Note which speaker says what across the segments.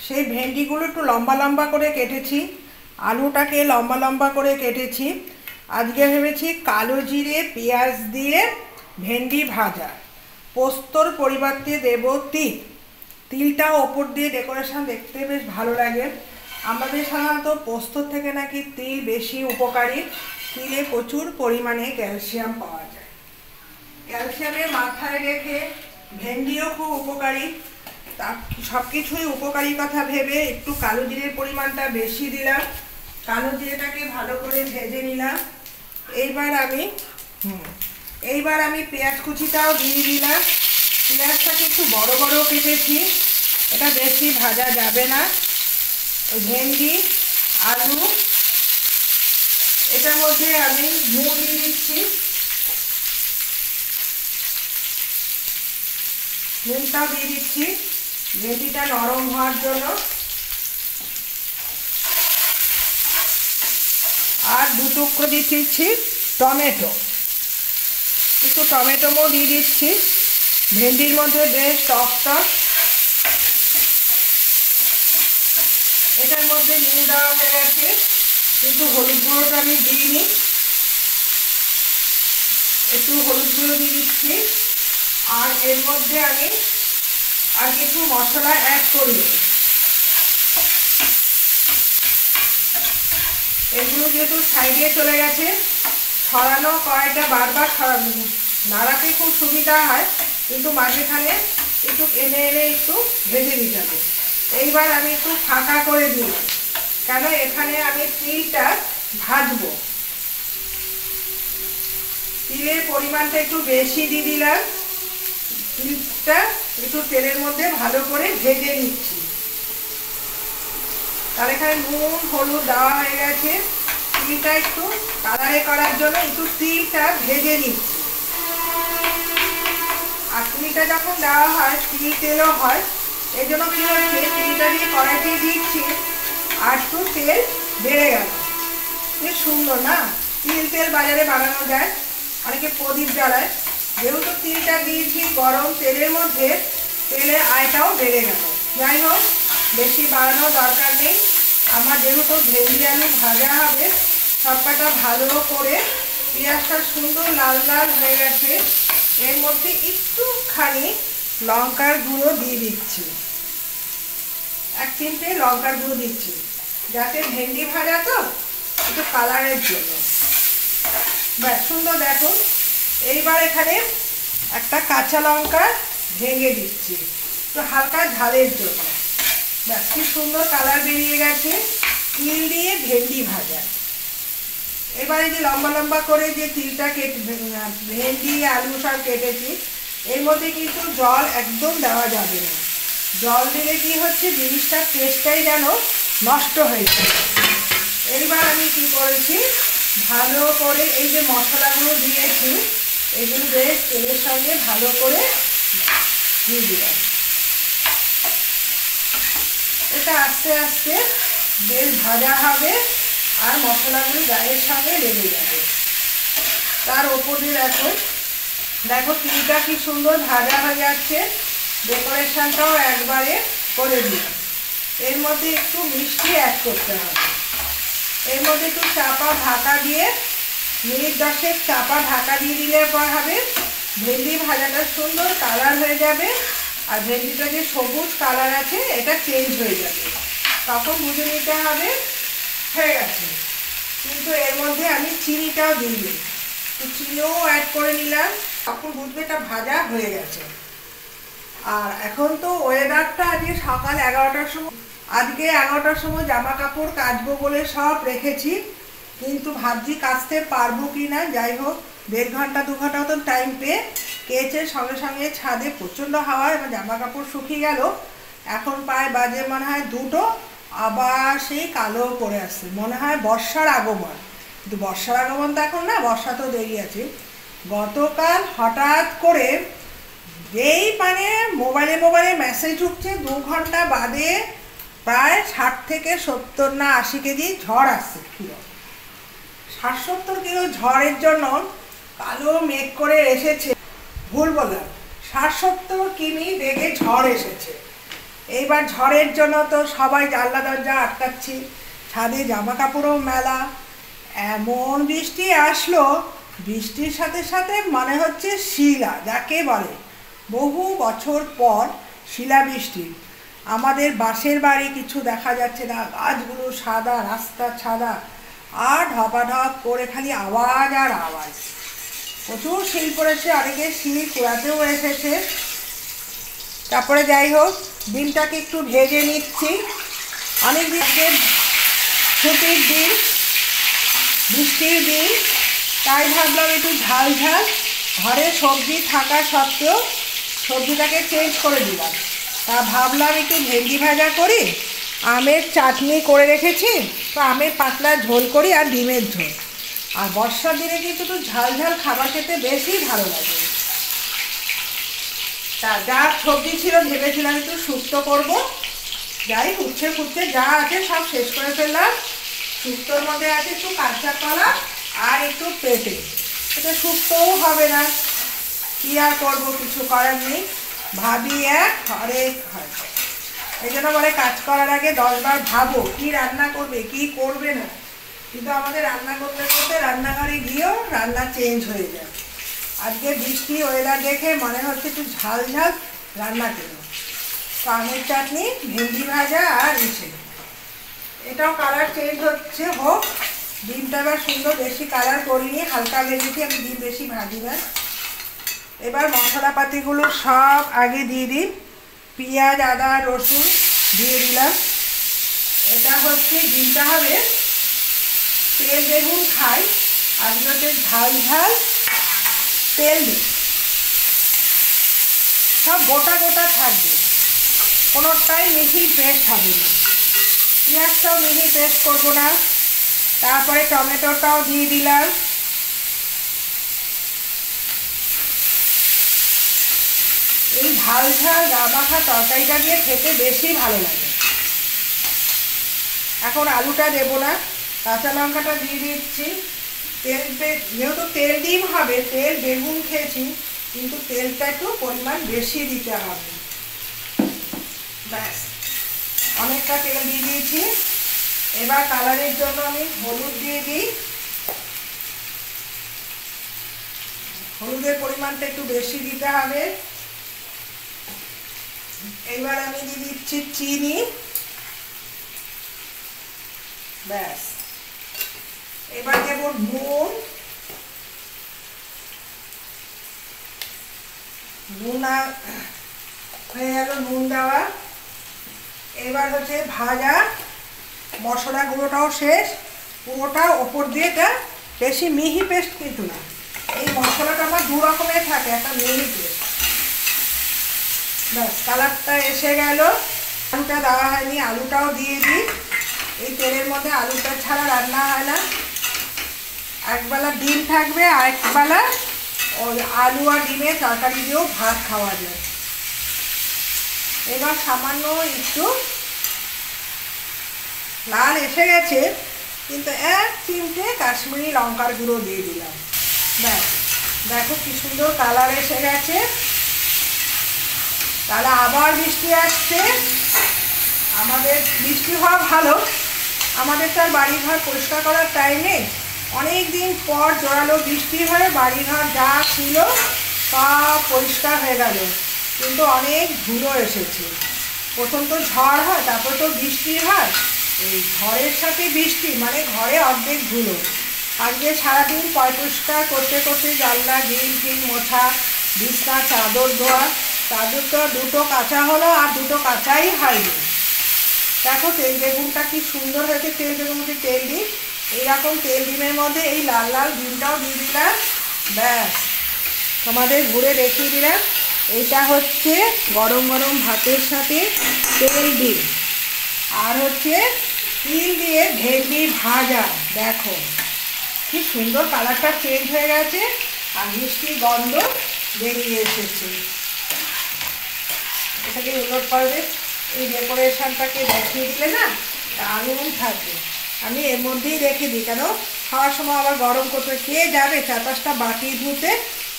Speaker 1: সেই ভেন্ডিগুলো একটু লম্বা লম্বা করে কেটেছি, আলুটাকে লম্বা লম্বা করে কেটেছি। আজকে ভেবেছি কালো জিরে পেঁয়াজ দিয়ে ভেন্ডি ভাজা, পোস্তর পরিবর্তে দেব তিল। তিলটা ওপর দিয়ে ডেকোরেশন দেখতে বেশ ভালো লাগে। আমাদের সাধারণত পোস্তর থেকে নাকি তিল বেশি উপকারী। তিলে প্রচুর পরিমাণে ক্যালসিয়াম পাওয়া যায়। ক্যালসিয়ামের মাথায় রেখে ভেন্ডিও খুব উপকারী। সব কিছুই উপকারী কথা ভেবে একটু কালো জিরের পরিমাণটা বেশি দিলাম। কালো জিরেটাকে ভালো করে ভেজে নিলাম। এইবার আমি পেঁয়াজ কুচিটাও দিয়ে দিলাম। পেঁয়াজটাকে একটু বড় বড় কেটেছি, এটা বেশি ভাজা যাবে না। ভেন্ডি, আলু, এটার মধ্যে আমি নুন দিয়ে দিচ্ছি। নুনটাও দিয়ে দিচ্ছি ভেন্ডিটা নরম হওয়ার জন্য। আর দু টুকরো দিয়ে দিচ্ছি টমেটো, একটু টমেটোও দিয়ে দিচ্ছি। ভেন্ডির মধ্যে বেশ টক টক। এটার মধ্যে নুন দেওয়া হয়ে গেছে, কিন্তু হলুদ গুঁড়োটা আমি দিইনি। একটু হলুদ গুঁড়ো দিয়ে দিচ্ছি। আর এর মধ্যে আমি আর কিছু মশলা অ্যাড করি। এগুলো যেহেতু সাইডে চলে গেছে, ছড়ানো কড়াইটা বারবার নাড়াতে খুব সুবিধা হয়, কিন্তু মাঝখানে একটু এনে একটু ভেজে দিতে হবে। এইবার আমি একটু ফাঁকা করে দিলাম, কেন এখানে আমি তিলটা ভাজবো। তিলের পরিমাণটা একটু বেশি দিয়ে দিলাম। তিলটা একটু তেলের মধ্যে ভালো করে ভেজে নিচ্ছি। তাহলে এখানে নুন হলুদ দেওয়া হয়ে গেছে। তিলটা একটু কালারে করার জন্য একটু তিলটা ভেজে নিচ্ছি। আর তিলটা যখন দেওয়া হয় তিল তেলও হয়, এই জন্য কি হচ্ছে, তিলটা দিয়ে কড়াইতে দিচ্ছি আর একটু তেল বেড়ে গেল। বেশ সুন্দর না? তিল তেল বাজারে বানানো যায়, অনেকে প্রদীপ জ্বালায়। যেহেতু তিলটা দিয়েছি গরম তেলের মধ্যে, তেলের আয়টাও বেড়ে গেল। যাই হোক, বেশি বাড়ানোর দরকার নেই। আমার যেহেতু ভেন্ডি আলু ভাজা হবে, সবকটা ভালো করে পেঁয়াজটা সুন্দর লাল লাল হয়ে গেছে। এর মধ্যে একটুখানি লঙ্কার গুঁড়ো দিয়ে দিচ্ছি, 1 চিমটে লঙ্কার গুঁড়ো দিচ্ছি, যাতে ভেন্ডি ভাজা তো একটু কালারের জন্য। ব্যাস সুন্দর। দেখুন, এইবার এখানে একটা কাঁচা লঙ্কা ভেঙে দিচ্ছি একটু হালকা ঝালের জন্য। ব্যাস কি সুন্দর কালার বেরিয়ে গেছে তিল দিয়ে ভেন্ডি ভাজা। এবারে যে লম্বা লম্বা করে যে তিলটা ভেন্ডি আলু সব কেটেছি, এর মধ্যে কিন্তু জল একদম দেওয়া যাবে না। জল দিলে কি হচ্ছে, জিনিসটার টেস্টটাই যেন নষ্ট হয়ে যায়। এইবার আমি কি করেছি, ভালো করে এই যে মশলাগুলো দিয়েছি, এগুলো বেশ তেলের সঙ্গে ভালো করে দিয়ে দিলাম। এটা আস্তে আস্তে বেশ ভাজা হবে আর মশলাগুলো গায়ের সঙ্গে লেগে যাবে। তার ওপরে দেখো তিলটা কি সুন্দর ভাজা হয়ে যাচ্ছে। ডেকোরেশনটাও একবারে করে দিলাম। এর মধ্যে একটু মিষ্টি অ্যাড করতে হবে। এর মধ্যে একটু চাপা ঢাকা দিয়ে মিনিট 10 চাপা ঢাকা দিয়ে দিলে পর হবে ভেন্ডি ভাজাটা সুন্দর কালার হয়ে যাবে। আর ভেন্ডিটা যে সবুজ কালার আছে এটা চেঞ্জ হয়ে যাবে, তখন বুঝে নিতে হবে হয়ে গেছে। কিন্তু এর মধ্যে আমি চিনিটাও দিয়ে দিই, চিনিও অ্যাড করে নিলাম, তখন বুঝবে এটা ভাজা হয়ে গেছে। আর এখন তো ওয়েদারটা আজকে সকাল 11টার সময়, আজকে 11টার সময় জামা কাপড় কাচবো বলে সব রেখেছি, কিন্তু ভাবছি কাচতে পারবো কি না। যাই হোক, 1.5 ঘন্টা 2 ঘন্টা মতন টাইম পেয়ে কেচে সঙ্গে সঙ্গে ছাদে প্রচণ্ড হাওয়ায় আমার জামা কাপড় শুকিয়ে গেল। এখন প্রায় বাজে মনে হয় 2টো, আবার সেই কালো করে আসছে, মনে হয় বর্ষার আগমন। কিন্তু বর্ষার আগমন তো এখন না, বর্ষা তো দেরি আছে। গতকাল হঠাৎ করে যেই মোবাইলে মেসেজ উঠছে 2 ঘন্টা বাদে প্রায় 60 থেকে 70 না 80 কেজি ঝড় আসছে। কিলো 60-70 কিলো ঝড়ের জন্য কালো মেঘ করে এসেছে। ভুল বললাম, 60-70 কিমি বেগে ঝড় এসেছে। এইবার ঝড়ের জন্য তো সবাই জানলা দরজা আটকাচ্ছি, ছাদে জামা কাপড়ও মেলা। এমন বৃষ্টি আসলো, বৃষ্টির সাথে সাথে মানে হচ্ছে শিলা, যাকে বলে বহু বছর পর শিলাবৃষ্টি। আমাদের বাসের বাড়ি কিছু দেখা যাচ্ছে না, গাছগুলো সাদা, রাস্তা সাদা, আর ঢপাঢপ করে খালি আওয়াজ আর আওয়াজ। প্রচুর শিল পড়েছে, অনেকে শিল কুড়াতেও এসেছে। তারপরে যাই হোক, ডিমটাকে একটু ভেজে নিচ্ছি। অনেক দিন ছুটির দিন, বৃষ্টির দিন, তাই ভাবলাম একটু ঝাল ঝাল। ঘরে সবজি থাকা সত্ত্বেও সবজিটাকে চেঞ্জ করে দিলাম। তা ভাবলাম একটু ভেন্ডি ভাজা করি, আমের চাটনি করে রেখেছি, তো আমের পাতলা ঝোল করি আর ডিমের ঝোল। আর বর্ষার দিনে কিন্তু একটু ঝাল ঝাল খাবার খেতে বেশি ভালো লাগে। তা যা সবজি ছিল ভেবেছিলাম একটু শুক্তো করব, যাই উচ্ছে ফুচ্ছে যা আছে সব শেষ করে ফেললাম। শুক্তোর মধ্যে আছে একটু কাঁচা কলা আর একটু পেঁপে, এটা শুক্তোও হবে না, কি আর করবো, কিছু করার নেই। ভাবি এক হরেক হয়, এই জন্য বলে কাজ করার আগে 10 বার ভাবো কি রান্না করবে কি করবে না। কিন্তু আমাদের রান্না করতে করতে রান্নাঘরে গিয়েও রান্না চেঞ্জ হয়ে যায়। আজকে বৃষ্টি ওয়েদার দেখে মনে হচ্ছে একটু ঝাল ঝাল রান্না করব। তো আমের চাটনি, ভেন্ডি ভাজা আর ইসে, এটাও কালার চেঞ্জ হচ্ছে, হোক। ডিমটা এবার সুন্দর বেশি কালার করিনি, হালকা ভেজেছি, আমি ডিম বেশি ভাজি না। এবার মশলাপাতিগুলো সব আগে দিয়ে দিই। পেঁয়াজ, আদা, রসুন দিয়ে দিলাম। এটা হচ্ছে ডিমটা হবে তেল বেগুন খাই, আজকে হচ্ছে ঝাল ঝাল তেল দিই, সব গোটা গোটা থাকবে, কোনোটাই মিহি পেস্ট হবে না। পেঁয়াজটাও মিহি পেস্ট করবো না। তারপরে টমেটোটাও দিয়ে দিলাম। এই ঝাল ঝাল গা মাখা তরকারিটা দিয়ে খেতে বেশি ভালো লাগে। এখন আলুটা দেবো না, কাঁচা লঙ্কাটা দিয়ে দিচ্ছি। যেহেতু তেল ডিম হবে, তেল বেগুন খেয়েছি, কিন্তু তেলটা একটু পরিমাণ বেশি দিতে হবে। ব্যাস, অনেকটা তেল দিয়ে দিয়েছি। এবার কালারের জন্য আমি হলুদ দিয়ে দিই। হলুদের পরিমাণটা একটু বেশি দিতে হবে। এবার আমি দিয়ে দিচ্ছি চিনি। ব্যাস, এবার দেব নুন। নুন হয়ে গেল নুন দেওয়া। এবার হচ্ছে ভাজা মশলাগুলোটাও শেষ, পুরোটা ওপর দিয়ে। এটা বেশি মিহি পেস্ট কিন্তু না, এই মশলাটা আমার 2 রকমের থাকে, একটা মিহি পেস্ট। ব্যাস, কালারটা এসে গেল। আলুটা দেওয়া হয়নি, আলুটাও দিয়ে দিই। এই তেলের মধ্যে আলুটা ছাড়া রান্না হয় না। একবেলা ডিম থাকবে, আর একবেলা ওই আলু আর ডিমের তরকারি দিয়েও ভাত খাওয়া যায়। এবার সামান্য একটু লাল এসে গেছে, কিন্তু 1 চিমটে কাশ্মীরি লঙ্কার গুঁড়ো দিয়ে দিলাম। ব্যাস, দেখো কি সুন্দর কালার এসে গেছে। তাহলে আবার বৃষ্টি আসছে। আমাদের বৃষ্টি হওয়া ভালো, আমাদের তো আর বাড়িঘর পরিষ্কার করার টাইম নেই। অনেক দিন পর জোরালো বৃষ্টি হয়ে বাড়িঘর যা ছিল সব পরিষ্কার হয়ে গেল, কিন্তু অনেক ধুলো এসেছে। প্রথম তো ঝড় হয়, তারপর তো বৃষ্টি হয়, এই ঝড়ের সাথে বৃষ্টি মানে ঘরে অর্ধেক ধুলো। আজকে সারাদিন পরিষ্কার করতে করতে জানলা গ্রিল ফিল মোছা, বিছনা চাদর ধোয়া, চাদর তো 2টো কাঁচা হলো, আর 2টো কাঁচাই হয়নি। দেখো তেল বেগুনটা কি সুন্দর হয়েছে। তেল বেগুন মধ্যে তেল দিই, এইরকম তেল ডিমের মধ্যে এই লাল লাল ডিমটাও দিয়ে দিলাম। ব্যাস, তোমাদের ঘুরে দেখিয়ে দিলাম। এইটা হচ্ছে গরম গরম ভাতের সাথে তেল ডিম, আর হচ্ছে তিল দিয়ে ভেন্ডি ভাজা। দেখো কি সুন্দর কালারটা চেঞ্জ হয়ে গেছে, আর মিষ্টির গন্ধ বেরিয়ে এসেছে। এটাকে উলট পাল্টে এই ডেকোরেশনটাকে দেখিয়ে দিলে না দারুণ থাকবে। আমি এর মধ্যেই রেখে দিই, কেন খাওয়ার সময় আবার গরম করতে কে যাবে 4-5টা বাটি ধুতে,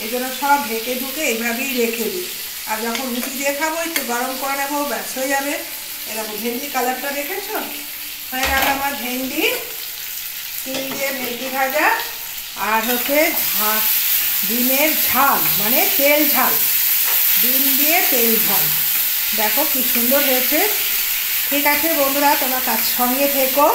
Speaker 1: এই জন্য সব ঢেকে ঢুকে এইভাবেই রেখে দিই। আর যখন রুটি দিয়ে খাবো একটু গরম করে নেবো, ব্যাস হয়ে যাবে। এরকম ভেন্ডি কালারটা দেখেছো? হয়ে গেল আমার ভেন্ডি, তিল দিয়ে ভেন্ডি ভাজা আর হচ্ছে ডিমের ঝাল, মানে তেল ঝাল, ডিম দিয়ে তেল ঝাল। দেখো কি সুন্দর হয়েছে। ঠিক আছে বন্ধুরা, তোমরা কাজ সঙ্গে থেকো।